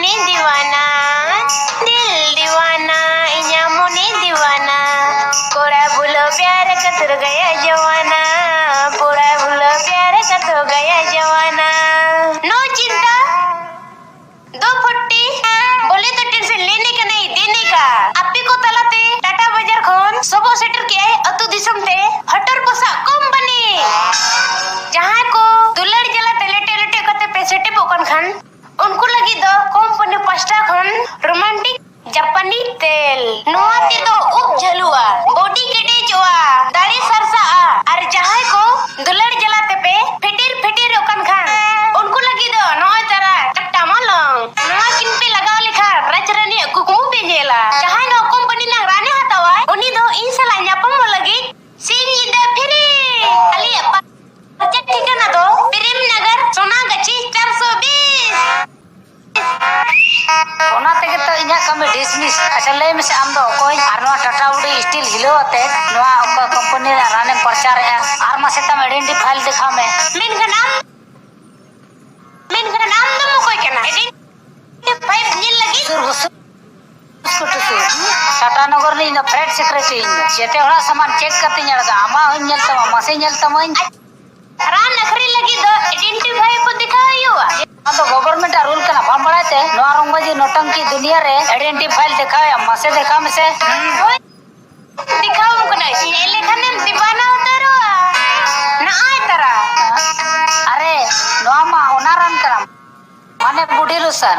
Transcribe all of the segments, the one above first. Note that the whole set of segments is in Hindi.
मोने दीवाना दिल दीवाना इया मोने दीवाना कोड़ा भूलो प्यार कतर गया जवाना पूरा भूलो प्यार कत हो गया जवाना नो चिंता दो फुट्टी बोले तो टेंशन लेने का नहीं देने का आपी को तलाते टाटा बाजार खोन सबो सेटर के आए अतु दिसम ते हटर पोसा कम बने जहां को दुलड़ जला तेले टेले कते पेसेटे पोकन खान उनको लगी दो कंपनी पास्ता खन रोमांटिक जापानी तेल नोआती तो उप झलुआ बॉडी केटे जोआ दाढ़ी सरसा और जहां को दुलड़ जलाते पे फिटिर ओकन खान उनको लगी दो नोय तरा टट्टा मलंग नोआ किन पे लगाव लिखा रचरनी कुकुमु पे जेला जहां नो कंपनी ना राने हतावा उनी दो इंसला न्यापम लगी सिंह इदा फिरी अली बचत ठिकाना दो प्रेम नगर सोनागाछी 420 ओना तेगे तो इना कमे डिसमिस अच्छा ले में से आम दो कोई आर नोआ टाटा उडी स्टील हिलो अते नोआ कंपनी राने प्रचार है आर मा सेता आइडेंटिफाई दिखा में मेन का नाम दो कोई केना आइडेंटिफाई नील लगी टाटा नगर नि ना फ्रेड सेक्रेटरी जेते होला सामान चेक करते लगा आमा हन तमा मसे तमा रान नखरी लगी दो आइडेंटिफाई को दिखायो अब गवर्नमेंट रूल कना बाम बड़ाते नोआ रंगबाजी नोटंकी दुनिया रे आइडेंटिफाई दिखावे मसे देखा में से दिखाओ को नहीं ये लेखन दीवाना उतरो ना आए तरा अरे नोआ मा ओनारन करा माने बूढ़ी रुसन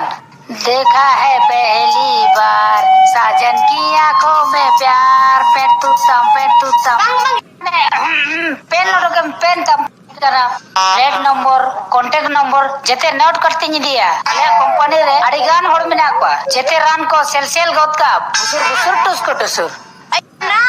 देखा है पहली बार साजन की आंखों में प्यार पेन तुतम पेन लोगम पेन तम करा प्लेट नंबर कांटेक्ट नंबर जेते नोट करते दिया अले कंपनी रे अडिगान होड़ मेना को जेते रान को सेल गोत का बुसुर टुसुर ना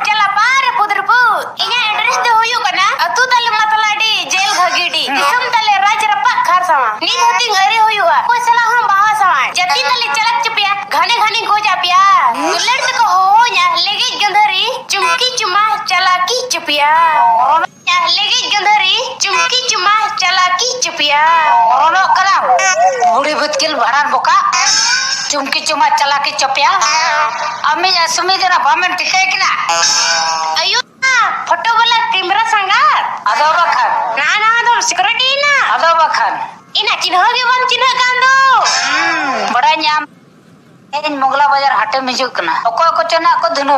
चला पार पुदरपु इने एड्रेस दे होयो कना अतु तले मतलाडी जेल घगीडी दिसम तले राज रप्पा खार समा नी होती घरे होयुआ कोई सला हम बाहा समा जति तले चलक चपिया घने गोजा पिया दुलड़ को हो nya legi गंधरी चुमकी चुमा चलाकी चपिया legi गंधरी चुमकी चुमा चलाकी चपिया ओरोनो कला बूढ़ी भुतकिल भरान बोका चुमकी चुमा चलाकी चपिया अम्मी असमी जरा बामन टिके किना अयो फोटो वाला कैमरा संगात अदो बखन ना दो सिक्योरिटी ना अदो बखन इना चिन्ह चिन्ह कांदो बड़ा न्याम इन मोगला बाजार हाटे में जुकना ओको को चना को धुनो